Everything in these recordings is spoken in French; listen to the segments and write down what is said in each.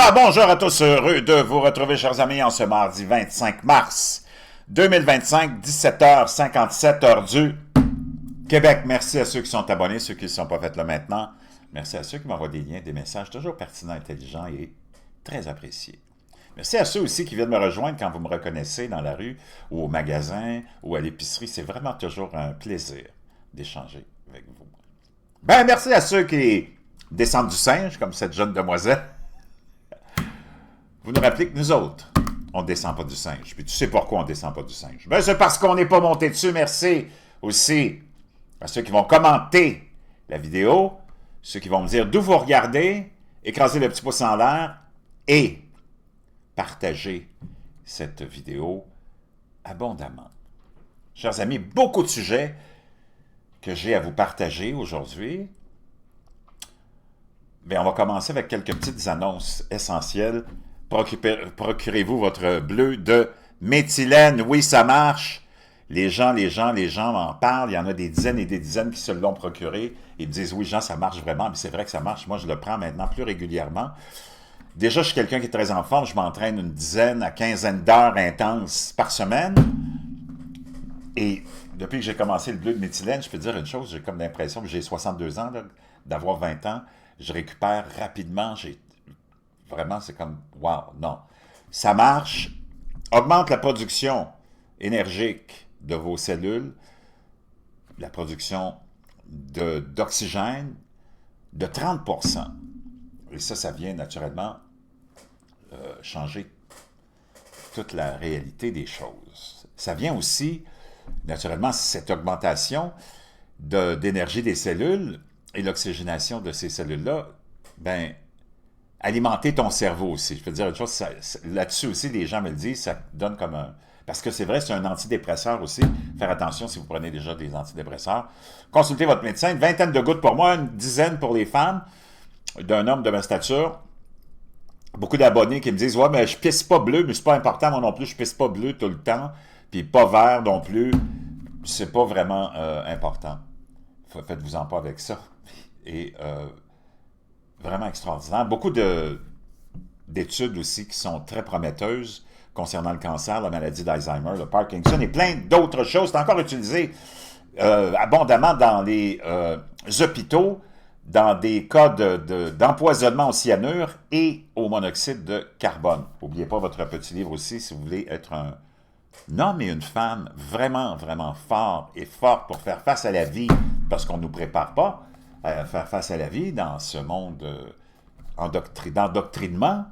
Ah, bonjour à tous, heureux de vous retrouver, chers amis, en ce mardi 25 mars 2025, 17h57, heure du Québec. Merci à ceux qui sont abonnés, ceux qui ne sont pas faits là maintenant. Merci à ceux qui m'envoient des liens, des messages toujours pertinents, intelligents et très appréciés. Merci à ceux aussi qui viennent me rejoindre quand vous me reconnaissez dans la rue ou au magasin ou à l'épicerie. C'est vraiment toujours un plaisir d'échanger avec vous. Ben, merci à ceux qui descendent du singe, comme cette jeune demoiselle. Vous nous rappelez que nous autres, on ne descend pas du singe. Puis tu sais pourquoi on ne descend pas du singe? Ben, c'est parce qu'on n'est pas monté dessus. Merci aussi à ceux qui vont commenter la vidéo, ceux qui vont me dire d'où vous regardez, écraser le petit pouce en l'air et partager cette vidéo abondamment. Chers amis, beaucoup de sujets que j'ai à vous partager aujourd'hui. Bien, on va commencer avec quelques petites annonces essentielles. Procurez-vous votre bleu de méthylène. Oui, ça marche. Les gens en parlent. Il y en a des dizaines et des dizaines qui se l'ont procuré. Ils me disent, oui, Jean, ça marche vraiment. Mais c'est vrai que ça marche. Moi, je le prends maintenant plus régulièrement. Déjà, je suis quelqu'un qui est très en forme. Je m'entraîne une dizaine à quinzaine d'heures intenses par semaine. Et depuis que j'ai commencé le bleu de méthylène, je peux dire une chose. J'ai comme l'impression que j'ai 62 ans, d'avoir 20 ans. Je récupère rapidement. Vraiment, c'est comme, wow, non. Ça marche, augmente la production énergique de vos cellules, la production d'oxygène de 30%. Et ça vient naturellement changer toute la réalité des choses. Ça vient aussi, naturellement, cette augmentation d'énergie des cellules et l'oxygénation de ces cellules-là, ben, alimenter ton cerveau aussi. Je peux te dire une chose, là-dessus aussi, les gens me le disent, ça donne comme un... Parce que c'est vrai, c'est un antidépresseur aussi. Faire attention si vous prenez déjà des antidépresseurs. Consultez votre médecin. Une vingtaine de gouttes pour moi, une dizaine pour les femmes, d'un homme de ma stature. Beaucoup d'abonnés qui me disent « Ouais, mais je pisse pas bleu, mais c'est pas important, moi non plus, je pisse pas bleu tout le temps. Puis pas vert non plus. C'est pas vraiment important. Faites-vous-en pas avec ça. » Et... vraiment extraordinaire. Beaucoup d'études aussi qui sont très prometteuses concernant le cancer, la maladie d'Alzheimer, le Parkinson et plein d'autres choses. C'est encore utilisé abondamment dans les hôpitaux, dans des cas d'empoisonnement au cyanure et au monoxyde de carbone. N'oubliez pas votre petit livre aussi si vous voulez être un homme et une femme vraiment, vraiment forts et forts pour faire face à la vie, parce qu'on ne nous prépare pas à faire face à la vie dans ce monde d'endoctrinement.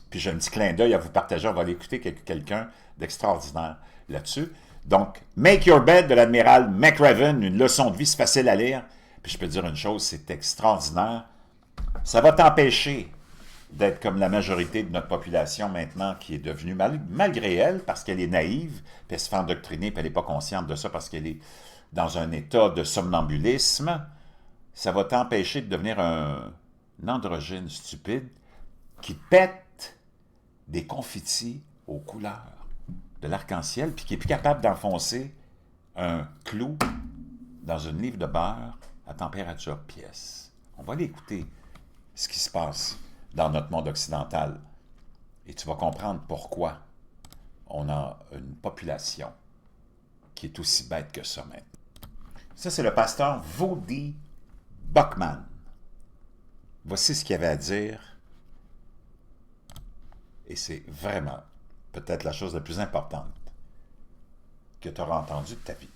Puis j'ai un petit clin d'œil à vous partager. On va aller écouter quelqu'un d'extraordinaire là-dessus. Donc, Make Your Bed de l'admiral McRaven, une leçon de vie, c'est facile à lire. Puis je peux te dire une chose, c'est extraordinaire. Ça va t'empêcher d'être comme la majorité de notre population maintenant qui est devenue, malgré elle, parce qu'elle est naïve, puis elle se fait endoctriner, puis elle n'est pas consciente de ça parce qu'elle est dans un état de somnambulisme. Ça va t'empêcher de devenir un androgyne stupide qui pète des confitis aux couleurs de l'arc-en-ciel puis qui est plus capable d'enfoncer un clou dans une livre de beurre à température pièce. On va aller écouter ce qui se passe dans notre monde occidental et tu vas comprendre pourquoi on a une population qui est aussi bête que ça maintenant. Ça, c'est le pasteur Voddie Baucham. Voici ce qu'il avait à dire. Et c'est vraiment peut-être la chose la plus importante que tu auras entendue de ta vie.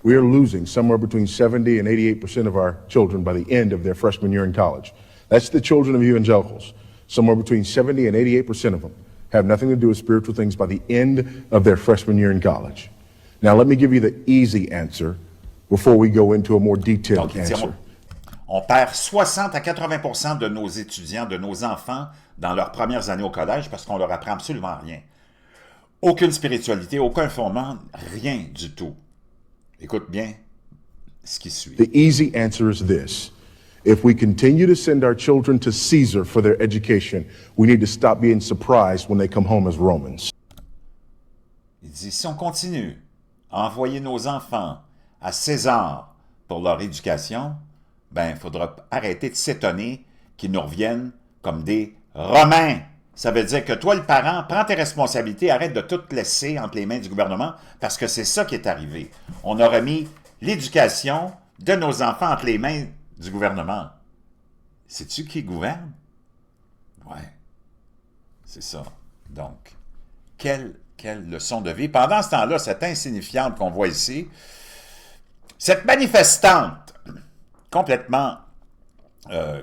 We are losing somewhere between 70 and 88% of our children by the end of their freshman year in college. That's the children of evangelicals. Somewhere between 70 and 88% of them have nothing to do with spiritual things by the end of their freshman year in college. Now, let me give you the easy answer before we go into a more detailed answer. On perd 60 à 80% de nos étudiants, de nos enfants, dans leurs premières années au collège parce qu'on leur apprend absolument rien. Aucune spiritualité, aucun fondement, rien du tout. Écoute bien ce qui suit. The easy answer is this. If we continue to send our children to Caesar for their education, we need to stop being surprised when they come home as Romans. Il dit, si on continue à envoyer nos enfants à César pour leur éducation, ben, il faudra arrêter de s'étonner qu'ils nous reviennent comme des Romains. Ça veut dire que toi, le parent, prends tes responsabilités, arrête de tout laisser entre les mains du gouvernement, parce que c'est ça qui est arrivé. On a remis l'éducation de nos enfants entre les mains du gouvernement. Sais-tu qui gouverne? Ouais, c'est ça. Donc, quelle leçon de vie. Pendant ce temps-là, cette insignifiante qu'on voit ici, cette manifestante complètement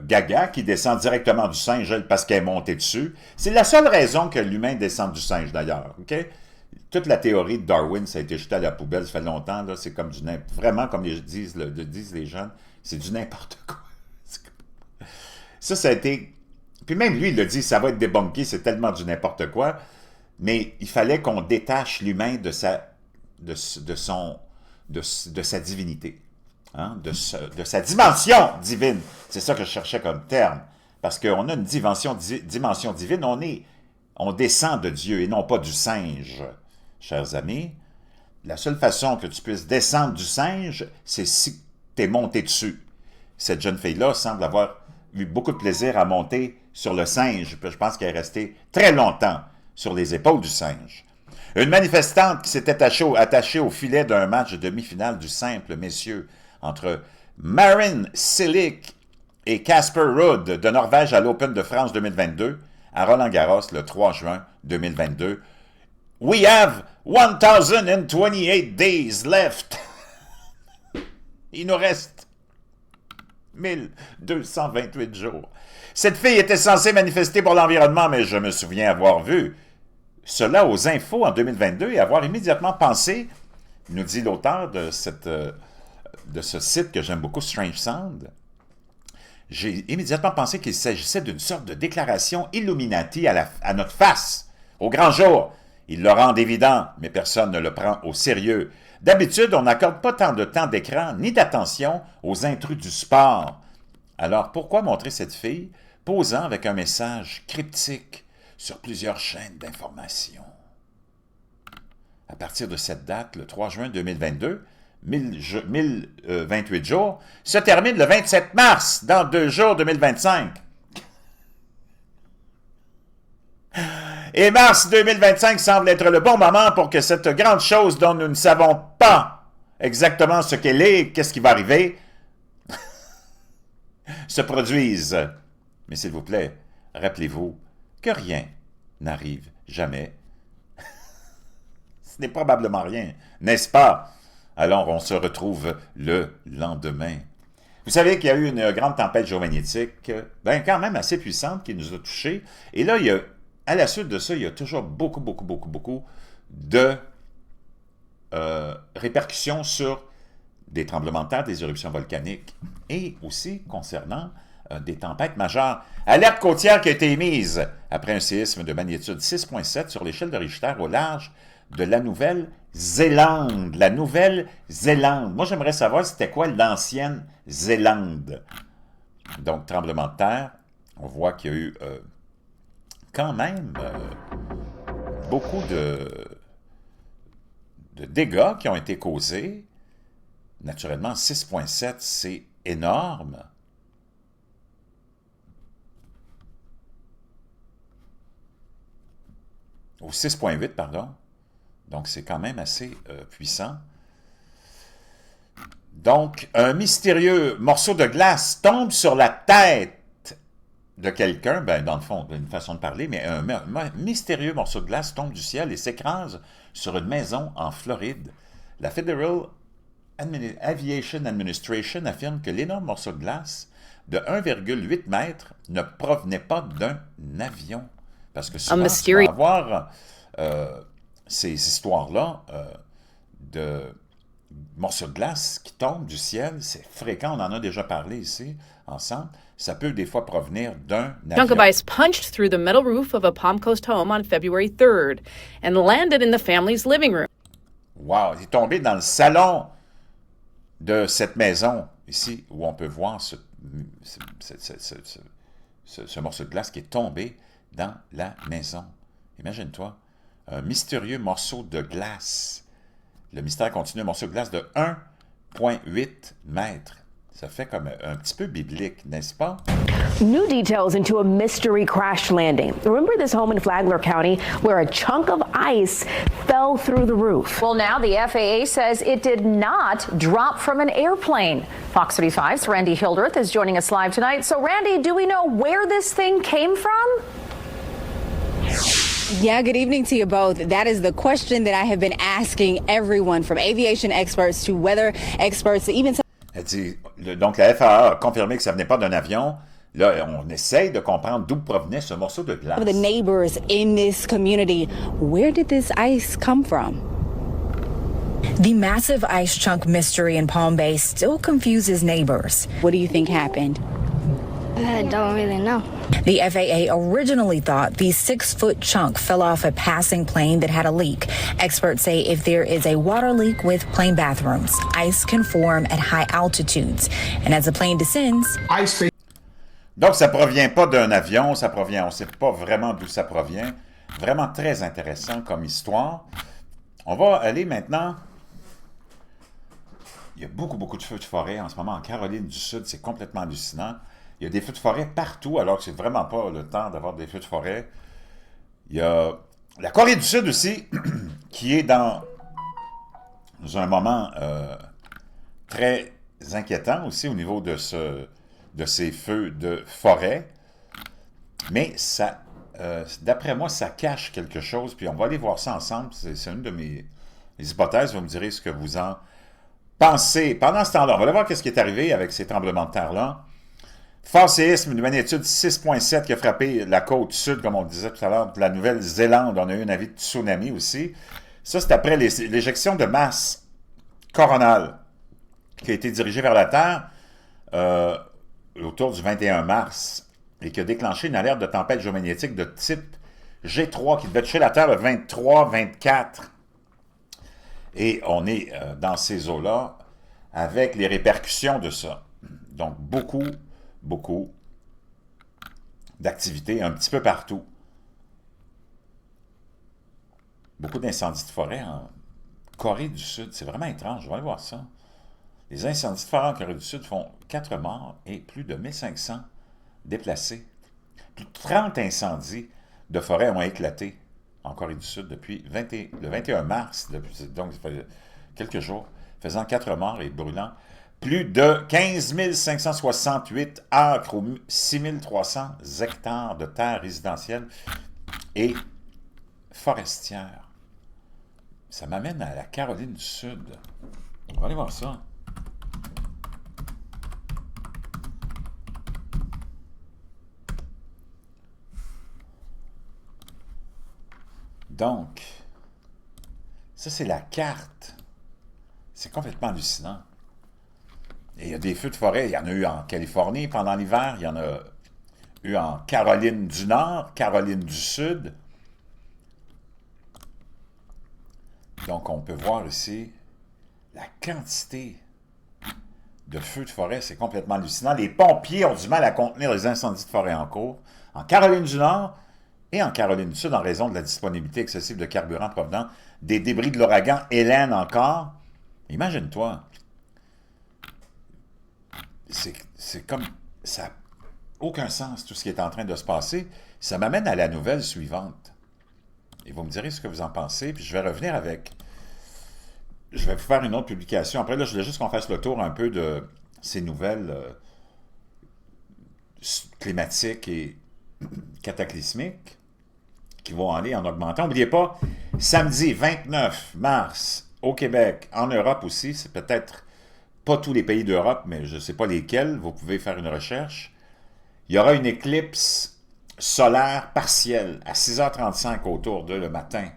gaga qui descend directement du singe parce qu'elle est montée dessus. C'est la seule raison que l'humain descend du singe, d'ailleurs. Okay? Toute la théorie de Darwin, ça a été jeté à la poubelle, ça fait longtemps. C'est comme du vraiment, comme disent les jeunes, c'est du n'importe quoi. Ça a été... Puis même lui, il l'a dit, ça va être débunké, c'est tellement du n'importe quoi. Mais il fallait qu'on détache l'humain de sa divinité. Hein, de sa dimension divine. C'est ça que je cherchais comme terme. Parce qu'on a une dimension divine, on descend de Dieu et non pas du singe, chers amis. La seule façon que tu puisses descendre du singe, c'est si tu es monté dessus. Cette jeune fille-là semble avoir eu beaucoup de plaisir à monter sur le singe. Je pense qu'elle est restée très longtemps sur les épaules du singe. Une manifestante qui s'était attachée au filet d'un match de demi-finale du simple, messieurs, entre Marin Cilic et Casper Ruud de Norvège à l'Open de France 2022, à Roland-Garros le 3 juin 2022. We have 1028 days left. Il nous reste 1228 jours. Cette fille était censée manifester pour l'environnement, mais je me souviens avoir vu cela aux infos en 2022 et avoir immédiatement pensé, nous dit l'auteur de ce site que j'aime beaucoup, Strange Sound, j'ai immédiatement pensé qu'il s'agissait d'une sorte de déclaration Illuminati à notre face, au grand jour. Ils le rendent évident, mais personne ne le prend au sérieux. D'habitude, on n'accorde pas tant de temps d'écran ni d'attention aux intrus du sport. Alors, pourquoi montrer cette fille posant avec un message cryptique sur plusieurs chaînes d'information? À partir de cette date, le 3 juin 2022, 1028 jours, se termine le 27 mars, dans 2 jours 2025. Et mars 2025 semble être le bon moment pour que cette grande chose dont nous ne savons pas exactement ce qu'elle est, qu'est-ce qui va arriver, se produise. Mais s'il vous plaît, rappelez-vous que rien n'arrive jamais. Ce n'est probablement rien, n'est-ce pas? Alors on se retrouve le lendemain. Vous savez qu'il y a eu une grande tempête géomagnétique, quand même assez puissante, qui nous a touchés. Et là, à la suite de ça, il y a toujours beaucoup de répercussions sur des tremblements de terre, des éruptions volcaniques et aussi concernant des tempêtes majeures. Alerte côtière qui a été émise après un séisme de magnitude 6,7 sur l'échelle de Richter au large de la Nouvelle-Zélande. La Nouvelle-Zélande. Moi, j'aimerais savoir c'était quoi l'ancienne Zélande. Donc, tremblement de terre. On voit qu'il y a eu quand même beaucoup de dégâts qui ont été causés. Naturellement, 6,7, c'est énorme. Ou 6,8, pardon. Donc, c'est quand même assez puissant. Donc, un mystérieux morceau de glace tombe sur la tête de quelqu'un, dans le fond, d'une façon de parler, mais un mystérieux morceau de glace tombe du ciel et s'écrase sur une maison en Floride. La Federal Aviation Administration affirme que l'énorme morceau de glace de 1,8 mètres ne provenait pas d'un avion. Parce que souvent, tu vas avoir ces histoires-là de morceaux de glace qui tombent du ciel. C'est fréquent, on en a déjà parlé ici, ensemble. Ça peut des fois provenir d'un avion. Chunk of ice punched through the metal roof of a Palm Coast home on February 3rd and landed in the family's living room. Wow! Il est tombé dans le salon de cette maison, ici, où on peut voir ce morceau de glace qui est tombé dans la maison. Imagine-toi, un mystérieux morceau de glace. Le mystère continue, un morceau de glace de 1,8 mètres. Ça fait comme un petit peu biblique, n'est-ce pas? New details into a mystery crash landing. Remember this home in Flagler County where a chunk of ice fell through the roof? Well, now the FAA says it did not drop from an airplane. Fox 35's Randy Hildreth is joining us live tonight. So, Randy, do we know where this thing came from? Yeah, good evening to you both. That is the question that I have been asking everyone, from aviation experts to weather experts, even some. Elle dit, donc la FAA a confirmé que ça venait pas d'un avion. Là, on essaye de comprendre d'où provenait ce morceau de glace. The neighbors in this community, where did this ice come from? The massive ice chunk mystery in Palm Bay still confuses neighbors. What do you think happened? I don't really know. The FAA originally thought the 6-foot chunk fell off a passing plane that had a leak. Experts say if there is a water leak with plane bathrooms, ice can form at high altitudes. And as the plane descends, Donc, ça provient pas d'un avion, ça provient, on ne sait pas vraiment d'où ça provient. Vraiment très intéressant comme histoire. On va aller maintenant. Il y a beaucoup de feux de forêt en ce moment en Caroline du Sud, c'est complètement hallucinant. Il y a des feux de forêt partout, alors que c'est vraiment pas le temps d'avoir des feux de forêt. Il y a la Corée du Sud aussi, qui est dans un moment très inquiétant aussi au niveau de ces feux de forêt. Mais ça, d'après moi, ça cache quelque chose. Puis on va aller voir ça ensemble. C'est une de mes hypothèses. Vous me direz ce que vous en pensez. Pendant ce temps-là, on va aller voir ce qui est arrivé avec ces tremblements de terre-là. Fort séisme de magnitude 6,7 qui a frappé la côte sud, comme on disait tout à l'heure, de la Nouvelle-Zélande. On a eu un avis de tsunami aussi. Ça, c'est après l'éjection de masse coronale qui a été dirigée vers la Terre autour du 21 mars et qui a déclenché une alerte de tempête géomagnétique de type G3 qui devait toucher la Terre le 23-24. Et on est dans ces eaux-là avec les répercussions de ça. Donc, beaucoup d'activités un petit peu partout. Beaucoup d'incendies de forêt en Corée du Sud. C'est vraiment étrange. On va aller voir ça. Les incendies de forêt en Corée du Sud font 4 morts et plus de 1500 déplacés. Plus de 30 incendies de forêt ont éclaté en Corée du Sud depuis le 21 mars, donc ça fait quelques jours, faisant 4 morts et brûlant plus de 15 568 acres ou 6 300 hectares de terres résidentielles et forestières. Ça m'amène à la Caroline du Sud. On va aller voir ça. Donc, ça c'est la carte. C'est complètement hallucinant. Et il y a des feux de forêt, il y en a eu en Californie pendant l'hiver, il y en a eu en Caroline du Nord, Caroline du Sud. Donc, on peut voir ici la quantité de feux de forêt, c'est complètement hallucinant. Les pompiers ont du mal à contenir les incendies de forêt en cours en Caroline du Nord et en Caroline du Sud en raison de la disponibilité excessive de carburant provenant des débris de l'ouragan Hélène encore. Imagine-toi. C'est comme... Ça n'a aucun sens, tout ce qui est en train de se passer. Ça m'amène à la nouvelle suivante. Et vous me direz ce que vous en pensez, puis je vais revenir avec... Je vais vous faire une autre publication. Après, là, je voulais juste qu'on fasse le tour un peu de ces nouvelles climatiques et cataclysmiques qui vont aller en augmentant. N'oubliez pas, samedi 29 mars, au Québec, en Europe aussi, c'est peut-être pas tous les pays d'Europe, mais je ne sais pas lesquels, vous pouvez faire une recherche. Il y aura une éclipse solaire partielle à 6h35 autour de le matin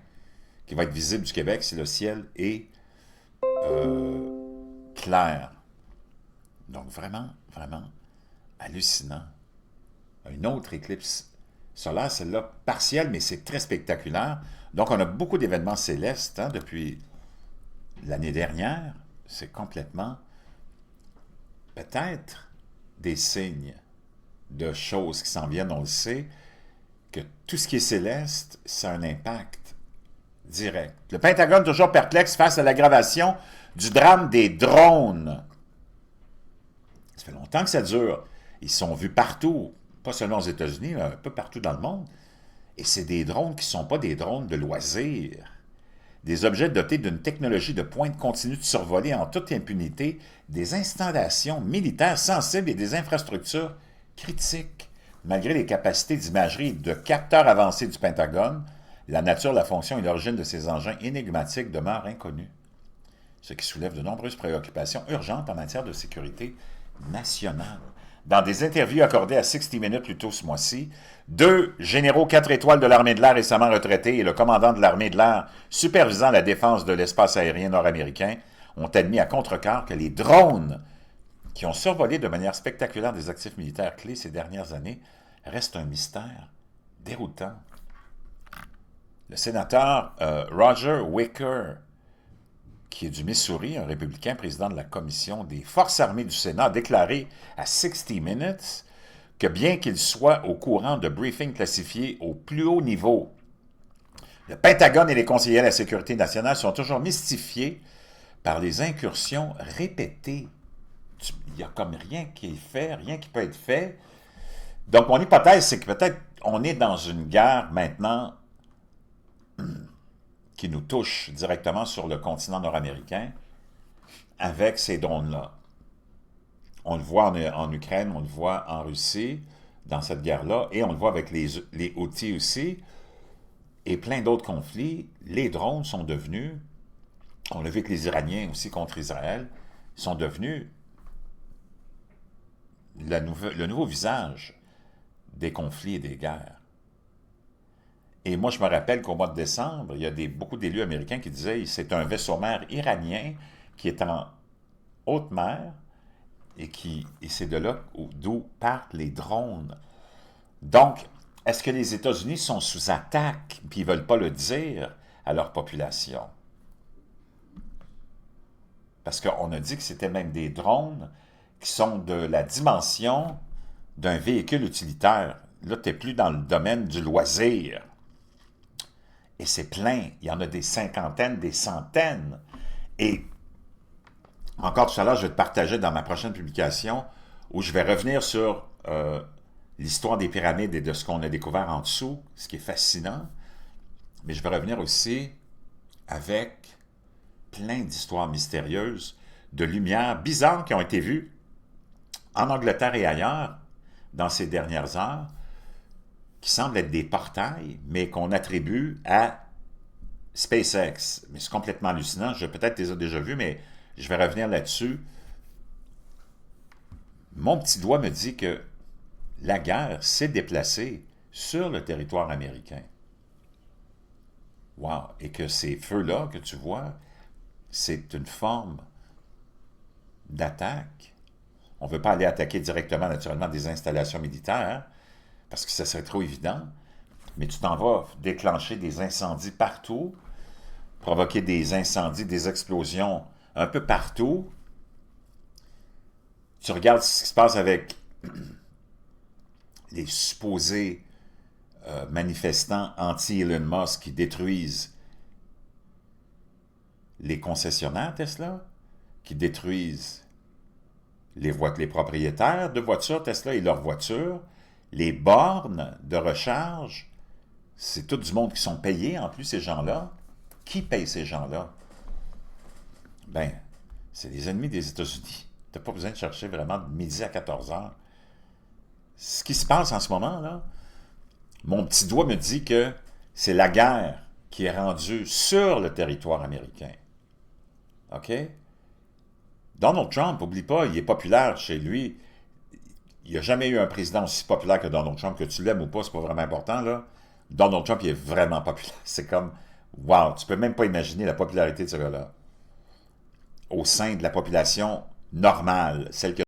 qui va être visible du Québec si le ciel est clair. Donc vraiment hallucinant. Une autre éclipse solaire, celle-là partielle, mais c'est très spectaculaire. Donc on a beaucoup d'événements célestes depuis l'année dernière. C'est complètement peut-être des signes de choses qui s'en viennent, on le sait, que tout ce qui est céleste, ça a un impact direct. Le Pentagone toujours perplexe face à l'aggravation du drame des drones. Ça fait longtemps que ça dure. Ils sont vus partout, pas seulement aux États-Unis, mais un peu partout dans le monde. Et c'est des drones qui ne sont pas des drones de loisirs. Des objets dotés d'une technologie de pointe continuent de survoler en toute impunité des installations militaires sensibles et des infrastructures critiques. Malgré les capacités d'imagerie et de capteurs avancés du Pentagone, la nature, la fonction et l'origine de ces engins énigmatiques demeurent inconnus, ce qui soulève de nombreuses préoccupations urgentes en matière de sécurité nationale. Dans des interviews accordées à 60 Minutes plus tôt ce mois-ci, 2 généraux 4 étoiles de l'armée de l'air récemment retraités et le commandant de l'armée de l'air supervisant la défense de l'espace aérien nord-américain ont admis à contre-cœur que les drones qui ont survolé de manière spectaculaire des actifs militaires clés ces dernières années restent un mystère déroutant. Le sénateur Roger Wicker, qui est du Missouri, un républicain président de la commission des forces armées du Sénat, a déclaré à 60 Minutes que bien qu'il soit au courant de briefings classifiés au plus haut niveau, le Pentagone et les conseillers à la sécurité nationale sont toujours mystifiés par les incursions répétées. Il n'y a comme rien qui est fait, rien qui peut être fait. Donc, mon hypothèse, c'est que peut-être on est dans une guerre maintenant qui nous touche directement sur le continent nord-américain avec ces drones-là. On le voit en Ukraine, on le voit en Russie, dans cette guerre-là, et on le voit avec les Houthis aussi, et plein d'autres conflits. Les drones sont devenus, on l'a vu avec les Iraniens aussi contre Israël, sont devenus le nouveau visage des conflits et des guerres. Et moi, je me rappelle qu'au mois de décembre, il y a beaucoup d'élus américains qui disaient que c'est un vaisseau-mère iranien qui est en haute mer et c'est de là d'où partent les drones. Donc, est-ce que les États-Unis sont sous attaque puis ils ne veulent pas le dire à leur population? Parce qu'on a dit que c'était même des drones qui sont de la dimension d'un véhicule utilitaire. Là, tu n'es plus dans le domaine du loisir. Et c'est plein. Il y en a des cinquantaines, des centaines. Et encore tout à l'heure, je vais te partager dans ma prochaine publication où je vais revenir sur l'histoire des pyramides et de ce qu'on a découvert en dessous, ce qui est fascinant. Mais je vais revenir aussi avec plein d'histoires mystérieuses, de lumières bizarres qui ont été vues en Angleterre et ailleurs dans ces dernières heures, qui semblent être des portails, mais qu'on attribue à SpaceX. Mais c'est complètement hallucinant. Je peut-être les ai déjà vus, mais je vais revenir là-dessus. Mon petit doigt me dit que la guerre s'est déplacée sur le territoire américain. Wow! Et que ces feux-là que tu vois, c'est une forme d'attaque. On ne veut pas aller attaquer directement, naturellement, des installations militaires, parce que ça serait trop évident, mais tu t'en vas déclencher des incendies partout, provoquer des incendies, des explosions un peu partout. Tu regardes ce qui se passe avec les supposés manifestants anti-Elon Musk qui détruisent les concessionnaires Tesla, qui détruisent les propriétaires de voitures Tesla et leurs voitures, les bornes de recharge. C'est tout du monde qui sont payés, en plus, ces gens-là. Qui paye ces gens-là? Ben, c'est les ennemis des États-Unis. Tu n'as pas besoin de chercher vraiment de midi à 14 heures. Ce qui se passe en ce moment, là, mon petit doigt me dit que c'est la guerre qui est rendue sur le territoire américain. OK? Donald Trump, n'oublie pas, il est populaire chez lui. Il n'y a jamais eu un président aussi populaire que Donald Trump, que tu l'aimes ou pas, c'est pas vraiment important, là. Donald Trump, il est vraiment populaire. C'est comme, wow, tu peux même pas imaginer la popularité de ce gars-là. Au sein de la population normale, celle que